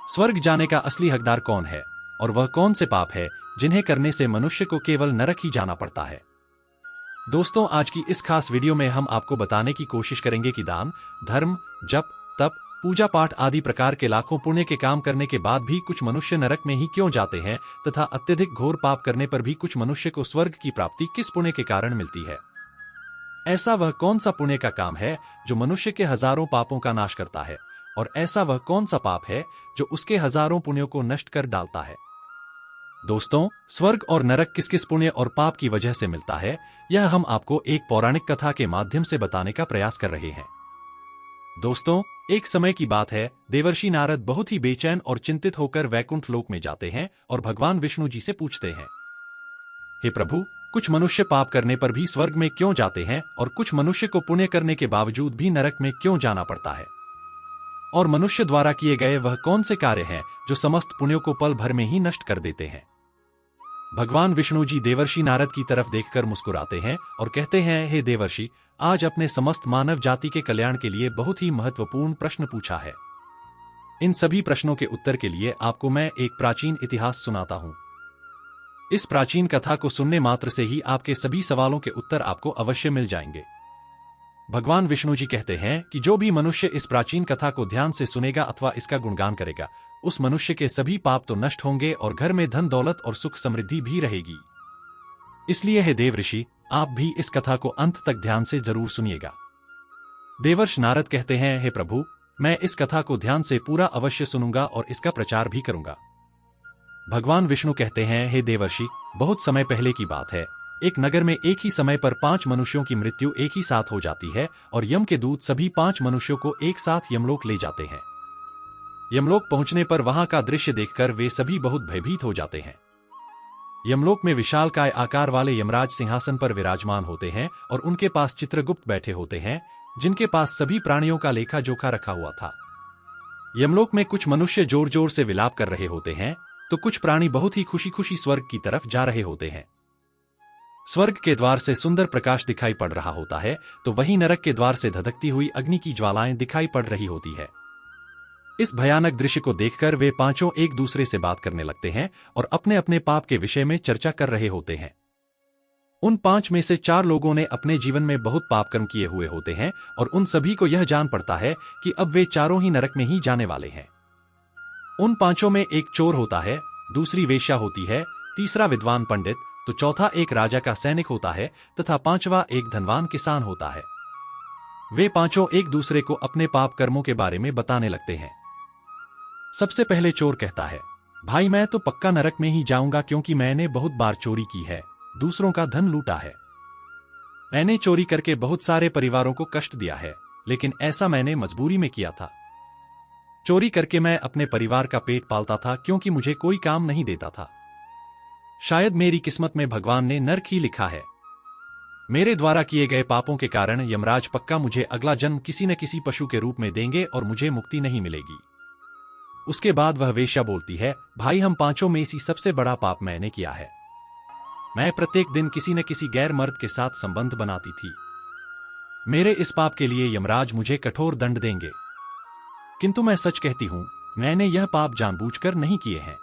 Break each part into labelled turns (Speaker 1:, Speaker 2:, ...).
Speaker 1: स्वर्ग जाने का असली हकदार कौन है और वह कौन से पाप है जिन्हें करने से मनुष्य को केवल नरक ही जाना पड़ता है। दोस्तों, आज की इस खास वीडियो में हम आपको बताने की कोशिश करेंगे कि दान, धर्म, जप, तप, पूजा पाठ आदि प्रकार के लाखों पुण्य के काम करने के बाद भी कुछ मनुष्य नरक में ही क्यों जाते हैं तथा अत्यधिक घोर पाप करने पर भी कुछ मनुष्य को स्वर्ग की प्राप्ति किस पुण्य के कारण मिलती है। ऐसा वह कौन सा पुण्य का काम है जो मनुष्य के हजारों पापों का नाश करता है और ऐसा वह कौन सा पाप है जो उसके हजारों पुण्यों को नष्ट कर डालता है। दोस्तों, स्वर्ग और नरक किस किस पुण्य और पाप की वजह से मिलता है, यह हम आपको एक पौराणिक कथा के माध्यम से बताने का प्रयास कर रहे हैं। दोस्तों, एक समय की बात है, देवर्षि नारद बहुत ही बेचैन और चिंतित होकर वैकुंठ लोक में जाते हैं और भगवान विष्णु जी से पूछते हैं, हे प्रभु, कुछ मनुष्य पाप करने पर भी स्वर्ग में क्यों जाते हैं और कुछ मनुष्य को पुण्य करने के बावजूद भी नरक में क्यों जाना पड़ता है, और मनुष्य द्वारा किए गए वह कौन से कार्य हैं जो समस्त पुण्यों को पल भर में ही नष्ट कर देते हैं। भगवान विष्णु जी देवर्षि नारद की तरफ देखकर मुस्कुराते हैं और कहते हैं, हे देवर्षि, आज अपने समस्त मानव जाति के कल्याण के लिए बहुत ही महत्वपूर्ण प्रश्न पूछा है। इन सभी प्रश्नों के उत्तर के लिए आपको मैं एक प्राचीन इतिहास सुनाता हूं। इस प्राचीन कथा को सुनने मात्र से ही आपके सभी सवालों के उत्तर आपको अवश्य मिल जाएंगे। भगवान विष्णु जी कहते हैं कि जो भी मनुष्य इस प्राचीन कथा को ध्यान से सुनेगा अथवा इसका गुणगान करेगा, उस मनुष्य के सभी पाप तो नष्ट होंगे और घर में धन दौलत और सुख समृद्धि भी रहेगी। इसलिए हे देव ऋषि, आप भी इस कथा को अंत तक ध्यान से जरूर सुनिएगा। देवर्षि नारद कहते हैं, हे प्रभु, मैं इस कथा को ध्यान से पूरा अवश्य सुनूंगा और इसका प्रचार भी करूंगा। भगवान विष्णु कहते हैं, हे देवर्षि, बहुत समय पहले की बात है, एक नगर में एक ही समय पर 5 मनुष्यों की मृत्यु एक ही साथ हो जाती है और यम के दूत सभी 5 मनुष्यों को एक साथ यमलोक ले जाते हैं। यमलोक पहुंचने पर वहां का दृश्य देखकर वे सभी बहुत भयभीत हो जाते हैं। यमलोक में विशालकाय आकार वाले यमराज सिंहासन पर विराजमान होते हैं और उनके पास चित्रगुप्त बैठे होते हैं, जिनके पास सभी प्राणियों का लेखा जोखा रखा हुआ था। यमलोक में कुछ मनुष्य जोर जोर से विलाप कर रहे होते हैं तो कुछ प्राणी बहुत ही खुशी खुशी स्वर्ग की तरफ जा रहे होते हैं। स्वर्ग के द्वार से सुंदर प्रकाश दिखाई पड़ रहा होता है तो वहीं नरक के द्वार से धधकती हुई अग्नि की ज्वालाएं दिखाई पड़ रही होती है। इस भयानक दृश्य को देखकर वे पांचों एक दूसरे से बात करने लगते हैं और अपने अपने पाप के विषय में चर्चा कर रहे होते हैं। उन 5 में से 4 लोगों ने अपने जीवन में बहुत पाप कर्म किए हुए होते हैं और उन सभी को यह जान पड़ता है कि अब वे चारों ही नरक में ही जाने वाले हैं। उन 5 में एक चोर होता है, दूसरी वेश्या होती है, तीसरा विद्वान पंडित, तो चौथा एक राजा का सैनिक होता है तथा 5वां एक धनवान किसान होता है। वे पांचों एक दूसरे को अपने पाप कर्मों के बारे में बताने लगते हैं। सबसे पहले चोर कहता है, भाई, मैं तो पक्का नरक में ही जाऊंगा क्योंकि मैंने बहुत बार चोरी की है, दूसरों का धन लूटा है। मैंने चोरी करके बहुत सारे परिवारों को कष्ट दिया है, लेकिन ऐसा मैंने मजबूरी में किया था। चोरी करके मैं अपने परिवार का पेट पालता था क्योंकि मुझे कोई काम नहीं देता था। शायद मेरी किस्मत में भगवान ने नरक ही लिखा है। मेरे द्वारा किए गए पापों के कारण यमराज पक्का मुझे अगला जन्म किसी न किसी पशु के रूप में देंगे और मुझे मुक्ति नहीं मिलेगी। उसके बाद वह वेश्या बोलती है, भाई, हम 5 में से सबसे बड़ा पाप मैंने किया है। मैं प्रत्येक दिन किसी न किसी गैर मर्द के साथ संबंध बनाती थी। मेरे इस पाप के लिए यमराज मुझे कठोर दंड देंगे। किंतु मैं सच कहती हूं, मैंने यह पाप जानबूझकर नहीं किए हैं।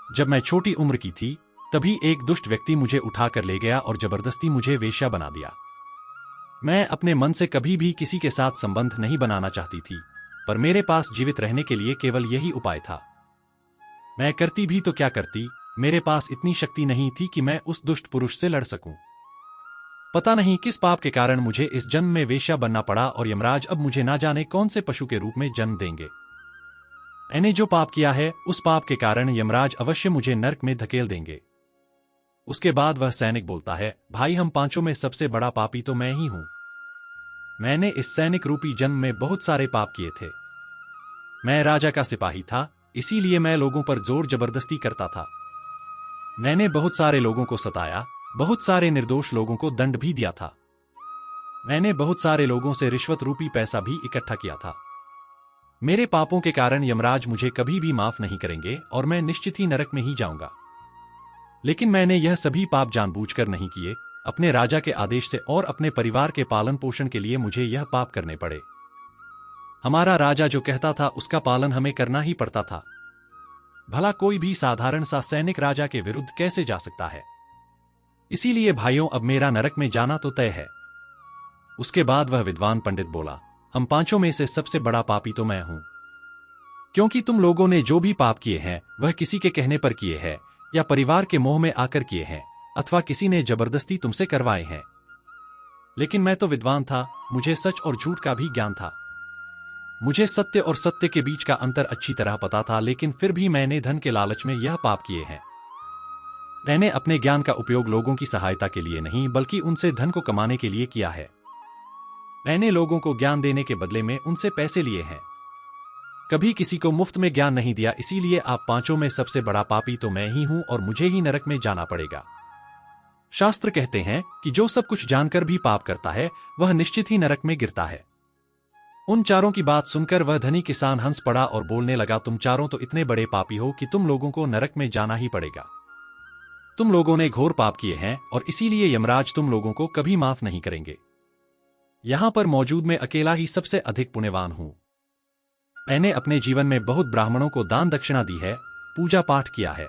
Speaker 1: जब मैं छोटी उम्र की थी तभी एक दुष्ट व्यक्ति मुझे उठाकर ले गया और जबरदस्ती मुझे वेश्या बना दिया। मैं अपने मन से कभी भी किसी के साथ संबंध नहीं बनाना चाहती थी, पर मेरे पास जीवित रहने के लिए केवल यही उपाय था। मैं करती भी तो क्या करती, मेरे पास इतनी शक्ति नहीं थी कि मैं उस दुष्ट पुरुष से लड़ सकूं। पता नहीं किस पाप के कारण मुझे इस जन्म में वेश्या बनना पड़ा और यमराज अब मुझे ना जाने कौन से पशु के रूप में जन्म देंगे। मैंने जो पाप किया है उस पाप के कारण यमराज अवश्य मुझे नरक में धकेल देंगे। उसके बाद वह सैनिक बोलता है, भाई, हम 5 में सबसे बड़ा पापी तो मैं ही हूं। मैंने इस सैनिक रूपी जन्म में बहुत सारे पाप किए थे। मैं राजा का सिपाही था, इसीलिए मैं लोगों पर जोर जबरदस्ती करता था। मैंने बहुत सारे लोगों को सताया, बहुत सारे निर्दोष लोगों को दंड भी दिया था। मैंने बहुत सारे लोगों से रिश्वत रूपी पैसा भी इकट्ठा किया था। मेरे पापों के कारण यमराज मुझे कभी भी माफ नहीं करेंगे और मैं निश्चित ही नरक में ही जाऊंगा। लेकिन मैंने यह सभी पाप जानबूझकर नहीं किए, अपने राजा के आदेश से और अपने परिवार के पालन पोषण के लिए मुझे यह पाप करने पड़े। हमारा राजा जो कहता था उसका पालन हमें करना ही पड़ता था। भला कोई भी साधारण सा सैनिक राजा के विरुद्ध कैसे जा सकता है? इसीलिए भाइयों, अब मेरा नरक में जाना तो तय है। उसके बाद वह विद्वान पंडित बोला, हम पांचों में से सबसे बड़ा पापी तो मैं हूं, क्योंकि तुम लोगों ने जो भी पाप किए हैं वह किसी के कहने पर किए हैं, या परिवार के मोह में आकर किए हैं, अथवा किसी ने जबरदस्ती तुमसे करवाए हैं। लेकिन मैं तो विद्वान था, मुझे सच और झूठ का भी ज्ञान था। मुझे सत्य और सत्य के बीच का अंतर अच्छी तरह पता था, लेकिन फिर भी मैंने धन के लालच में यह पाप किए हैं। मैंने अपने ज्ञान का उपयोग लोगों की सहायता के लिए नहीं, बल्कि उनसे धन को कमाने के लिए किया है। मैंने लोगों को ज्ञान देने के बदले में उनसे पैसे लिए हैं, कभी किसी को मुफ्त में ज्ञान नहीं दिया। इसीलिए आप पांचों में सबसे बड़ा पापी तो मैं ही हूं और मुझे ही नरक में जाना पड़ेगा। शास्त्र कहते हैं कि जो सब कुछ जानकर भी पाप करता है वह निश्चित ही नरक में गिरता है। उन चारों की बात सुनकर वह धनी किसान हंस पड़ा और बोलने लगा, तुम चारों तो इतने बड़े पापी हो कि तुम लोगों को नरक में जाना ही पड़ेगा। तुम लोगों ने घोर पाप किए हैं और इसीलिए यमराज तुम लोगों को कभी माफ नहीं करेंगे। यहां पर मौजूद मैं अकेला ही सबसे अधिक पुण्यवान हूं। मैंने अपने जीवन में बहुत ब्राह्मणों को दान दक्षिणा दी है, पूजा पाठ किया है।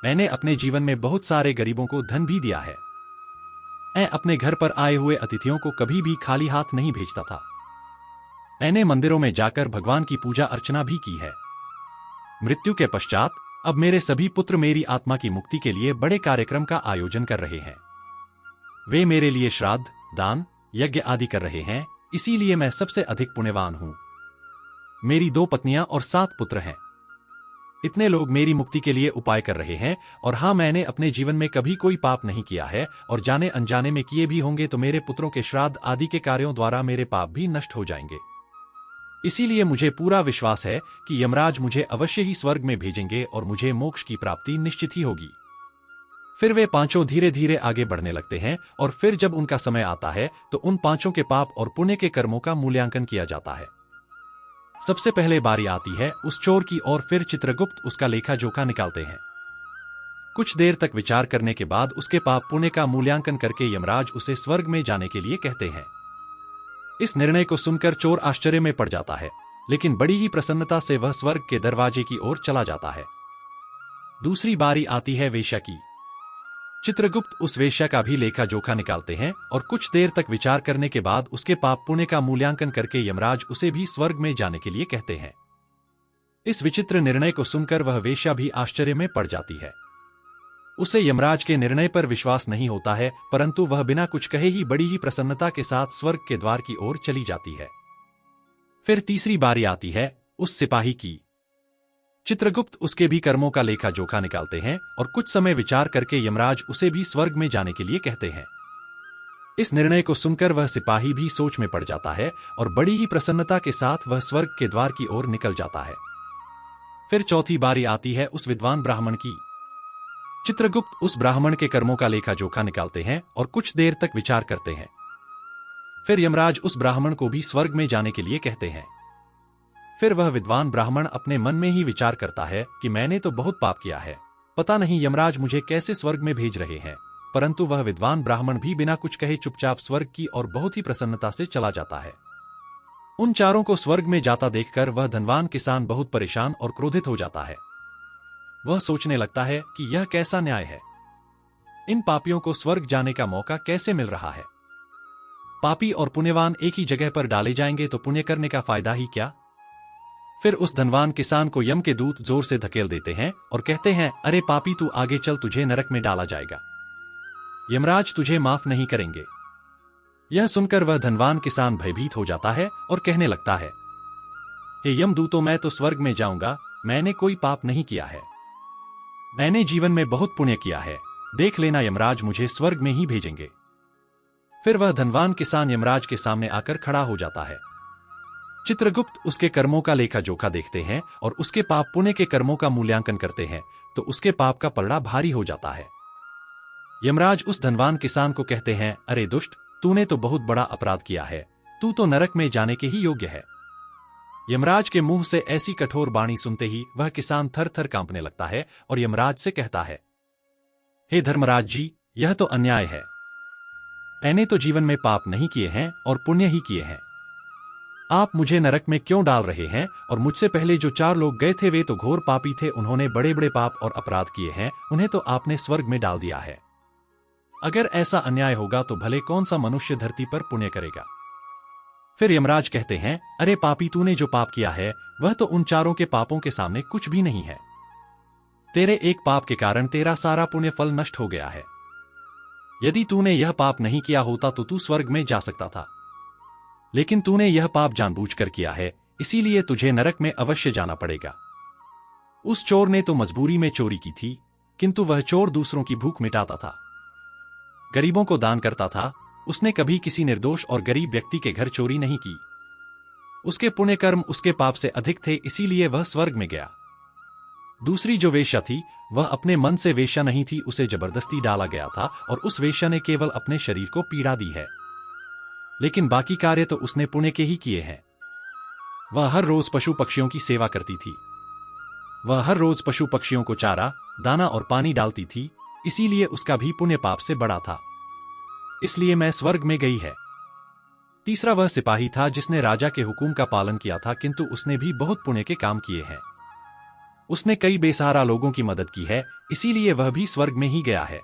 Speaker 1: मैंने अपने जीवन में बहुत सारे गरीबों को धन भी दिया है। मैं अपने घर पर आए हुए अतिथियों को कभी भी खाली हाथ नहीं भेजता था। मैंने मंदिरों में जाकर भगवान की पूजा अर्चना भी की है। मृत्यु के पश्चात अब मेरे सभी पुत्र मेरी आत्मा की मुक्ति के लिए बड़े कार्यक्रम का आयोजन कर रहे हैं। वे मेरे लिए श्राद्ध, दान, यज्ञ आदि कर रहे हैं, इसीलिए मैं सबसे अधिक पुण्यवान हूं। मेरी 2 पत्नियां और 7 पुत्र हैं। इतने लोग मेरी मुक्ति के लिए उपाय कर रहे हैं। और हां, मैंने अपने जीवन में कभी कोई पाप नहीं किया है, और जाने अनजाने में किए भी होंगे तो मेरे पुत्रों के श्राद्ध आदि के कार्यों द्वारा मेरे पाप भी नष्ट हो जाएंगे। इसीलिए मुझे पूरा विश्वास है कि यमराज मुझे अवश्य ही स्वर्ग में भेजेंगे और मुझे मोक्ष की प्राप्ति निश्चित ही होगी। फिर वे पांचों धीरे धीरे आगे बढ़ने लगते हैं, और फिर जब उनका समय आता है तो उन पांचों के पाप और पुण्य के कर्मों का मूल्यांकन किया जाता है। सबसे पहले बारी आती है उस चोर की, और फिर चित्रगुप्त उसका लेखा जोखा निकालते हैं। कुछ देर तक विचार करने के बाद उसके पाप पुण्य का मूल्यांकन करके यमराज उसे स्वर्ग में जाने के लिए कहते हैं। इस निर्णय को सुनकर चोर आश्चर्य में पड़ जाता है, लेकिन बड़ी ही प्रसन्नता से वह स्वर्ग के दरवाजे की ओर चला जाता है। दूसरी बारी आती है वेश्या की। चित्रगुप्त उस वेश्या का भी लेखा जोखा निकालते हैं, और कुछ देर तक विचार करने के बाद उसके पाप पुण्य का मूल्यांकन करके यमराज उसे भी स्वर्ग में जाने के लिए कहते हैं। इस विचित्र निर्णय को सुनकर वह वेश्या भी आश्चर्य में पड़ जाती है। उसे यमराज के निर्णय पर विश्वास नहीं होता है, परंतु वह बिना कुछ कहे ही बड़ी ही प्रसन्नता के साथ स्वर्ग के द्वार की ओर चली जाती है। फिर तीसरी बारी आती है उस सिपाही की। चित्रगुप्त उसके भी कर्मों का लेखा जोखा निकालते हैं, और कुछ समय विचार करके यमराज उसे भी स्वर्ग में जाने के लिए कहते हैं। इस निर्णय को सुनकर वह सिपाही भी सोच में पड़ जाता है, और बड़ी ही प्रसन्नता के साथ वह स्वर्ग के द्वार की ओर निकल जाता है। फिर चौथी बारी आती है उस विद्वान ब्राह्मण की। चित्रगुप्त उस ब्राह्मण के कर्मों का लेखा जोखा निकालते हैं और कुछ देर तक विचार करते हैं। फिर यमराज उस ब्राह्मण को भी स्वर्ग में जाने के लिए कहते हैं। फिर वह विद्वान ब्राह्मण अपने मन में ही विचार करता है कि मैंने तो बहुत पाप किया है, पता नहीं यमराज मुझे कैसे स्वर्ग में भेज रहे हैं। परंतु वह विद्वान ब्राह्मण भी बिना कुछ कहे चुपचाप स्वर्ग की और बहुत ही प्रसन्नता से चला जाता है। उन चारों को स्वर्ग में जाता देखकर वह धनवान किसान बहुत परेशान और क्रोधित हो जाता है। वह सोचने लगता है कि यह कैसा न्याय है, इन पापियों को स्वर्ग जाने का मौका कैसे मिल रहा है। पापी और पुण्यवान एक ही जगह पर डाले जाएंगे तो पुण्य करने का फायदा ही क्या। फिर उस धनवान किसान को यम के दूत जोर से धकेल देते हैं और कहते हैं, अरे पापी, तू आगे चल, तुझे नरक में डाला जाएगा, यमराज तुझे माफ नहीं करेंगे। यह सुनकर वह धनवान किसान भयभीत हो जाता है और कहने लगता है, हे यमदूतों, मैं तो स्वर्ग में जाऊंगा, मैंने कोई पाप नहीं किया है, मैंने जीवन में बहुत पुण्य किया है, देख लेना यमराज मुझे स्वर्ग में ही भेजेंगे। फिर वह धनवान किसान यमराज के सामने आकर खड़ा हो जाता है। चित्रगुप्त उसके कर्मों का लेखा जोखा देखते हैं और उसके पाप पुण्य के कर्मों का मूल्यांकन करते हैं, तो उसके पाप का पलड़ा भारी हो जाता है। यमराज उस धनवान किसान को कहते हैं, अरे दुष्ट, तूने तो बहुत बड़ा अपराध किया है, तू तो नरक में जाने के ही योग्य है। यमराज के मुंह से ऐसी कठोर वाणी सुनते ही वह किसान थर थर कांपने लगता है और यमराज से कहता है, हे धर्मराज जी, यह तो अन्याय है। मैंने तो जीवन में पाप नहीं किए हैं और पुण्य ही किए हैं। आप मुझे नरक में क्यों डाल रहे हैं? और मुझसे पहले जो 4 लोग गए थे वे तो घोर पापी थे, उन्होंने बड़े बड़े पाप और अपराध किए हैं, उन्हें तो आपने स्वर्ग में डाल दिया है। अगर ऐसा अन्याय होगा तो भले कौन सा मनुष्य धरती पर पुण्य करेगा। फिर यमराज कहते हैं, अरे पापी, तूने जो पाप किया है वह तो उन 4 के पापों के सामने कुछ भी नहीं है। तेरे एक पाप के कारण तेरा सारा पुण्य फल नष्ट हो गया है। यदि तूने यह पाप नहीं किया होता तो तू स्वर्ग में जा सकता था, लेकिन तूने यह पाप जानबूझकर किया है, इसीलिए तुझे नरक में अवश्य जाना पड़ेगा। उस चोर ने तो मजबूरी में चोरी की थी, किंतु वह चोर दूसरों की भूख मिटाता था, गरीबों को दान करता था। उसने कभी किसी निर्दोष और गरीब व्यक्ति के घर चोरी नहीं की। उसके पुण्य कर्म उसके पाप से अधिक थे, इसीलिए वह स्वर्ग में गया। दूसरी जो वेश्या थी वह अपने मन से वेश्या नहीं थी, उसे जबरदस्ती डाला गया था और उस वेश्या ने केवल अपने शरीर को पीड़ा दी है, लेकिन बाकी कार्य तो उसने पुण्य के ही किए हैं। वह हर रोज पशु पक्षियों की सेवा करती थी। वह हर रोज पशु पक्षियों को चारा, दाना और पानी डालती थी, इसीलिए उसका भी पुण्य पाप से बड़ा था, इसलिए मैं स्वर्ग में गई है। तीसरा वह सिपाही था जिसने राजा के हुक्म का पालन किया था, किंतु उसने भी बहुत पुण्य के काम किए हैं। उसने कई बेसहारा लोगों की मदद की है, इसीलिए वह भी स्वर्ग में ही गया है।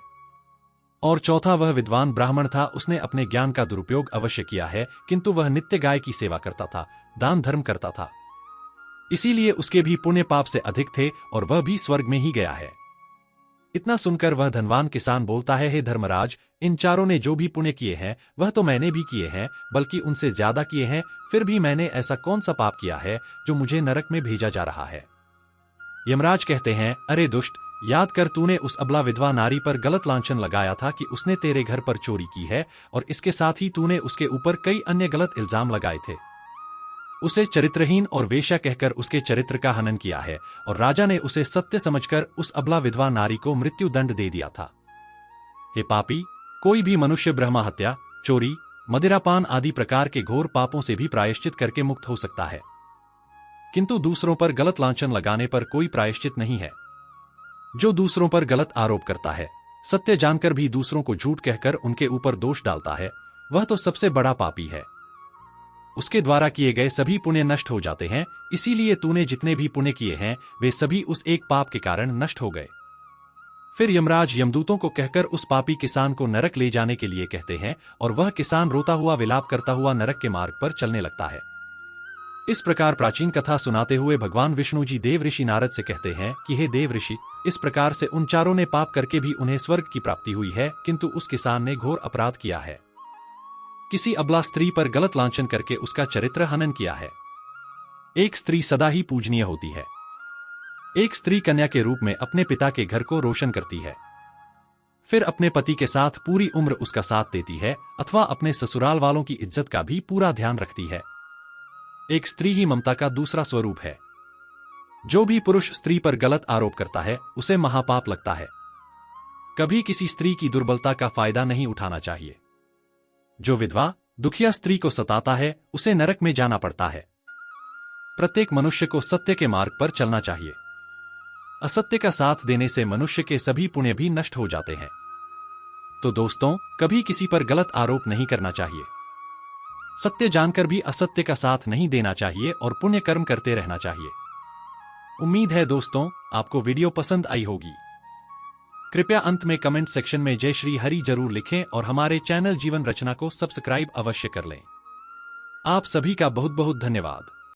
Speaker 1: और चौथा वह विद्वान ब्राह्मण था, उसने अपने ज्ञान का दुरुपयोग अवश्य किया है, किंतु वह नित्य गाय की सेवा करता था, दान धर्म करता था, इसीलिए उसके भी पुण्य पाप से अधिक थे और वह भी स्वर्ग में ही गया है। इतना सुनकर वह धनवान किसान बोलता है, हे धर्मराज, इन 4 ने जो भी पुण्य किए हैं वह तो मैंने भी किए हैं, बल्कि उनसे ज्यादा किए हैं, फिर भी मैंने ऐसा कौन सा पाप किया है जो मुझे नरक में भेजा जा रहा है। यमराज कहते हैं, अरे दुष्ट, याद कर, तूने उस अबला विधवा नारी पर गलत लांछन लगाया था कि उसने तेरे घर पर चोरी की है, और इसके साथ ही तूने उसके ऊपर कई अन्य गलत इल्जाम लगाए थे। उसे चरित्रहीन और वेश्या कहकर उसके चरित्र का हनन किया है, और राजा ने उसे सत्य समझकर उस अबला विधवा नारी को मृत्यु दंड दे दिया था। हे पापी, कोई भी मनुष्य ब्रह्म हत्या, चोरी, मदिरापान आदि प्रकार के घोर पापों से भी प्रायश्चित करके मुक्त हो सकता है, किंतु दूसरों पर गलत लांछन लगाने पर कोई प्रायश्चित नहीं है। जो दूसरों पर गलत आरोप करता है, सत्य जानकर भी दूसरों को झूठ कहकर उनके ऊपर दोष डालता है, वह तो सबसे बड़ा पापी है। उसके द्वारा किए गए सभी पुण्य नष्ट हो जाते हैं, इसीलिए तूने जितने भी पुण्य किए हैं वे सभी उस एक पाप के कारण नष्ट हो गए। फिर यमराज यमदूतों को कहकर उस पापी किसान को नरक ले जाने के लिए कहते हैं, और वह किसान रोता हुआ विलाप करता हुआ नरक के मार्ग पर चलने लगता है। इस प्रकार प्राचीन कथा सुनाते हुए भगवान विष्णु जी देव ऋषि नारद से कहते हैं कि हे देव ऋषि, इस प्रकार से उन 4 ने पाप करके भी उन्हें स्वर्ग की प्राप्ति हुई है, किंतु उस किसान ने घोर अपराध किया है। किसी अबला स्त्री पर गलत लांछन करके उसका चरित्र हनन किया है। एक स्त्री सदा ही पूजनीय होती है। एक स्त्री कन्या के रूप में अपने पिता के घर को रोशन करती है, फिर अपने पति के साथ पूरी उम्र उसका साथ देती है, अथवा अपने ससुराल वालों की इज्जत का भी पूरा ध्यान रखती है। एक स्त्री ही ममता का दूसरा स्वरूप है। जो भी पुरुष स्त्री पर गलत आरोप करता है उसे महापाप लगता है। कभी किसी स्त्री की दुर्बलता का फायदा नहीं उठाना चाहिए। जो विधवा, दुखिया स्त्री को सताता है उसे नरक में जाना पड़ता है। प्रत्येक मनुष्य को सत्य के मार्ग पर चलना चाहिए। असत्य का साथ देने से मनुष्य के सभी पुण्य भी नष्ट हो जाते हैं। तो दोस्तों, कभी किसी पर गलत आरोप नहीं करना चाहिए। सत्य जानकर भी असत्य का साथ नहीं देना चाहिए और पुण्य कर्म करते रहना चाहिए। उम्मीद है दोस्तों आपको वीडियो पसंद आई होगी। कृपया अंत में कमेंट सेक्शन में जय श्री हरि जरूर लिखें और हमारे चैनल जीवन रचना को सब्सक्राइब अवश्य कर लें। आप सभी का बहुत बहुत धन्यवाद।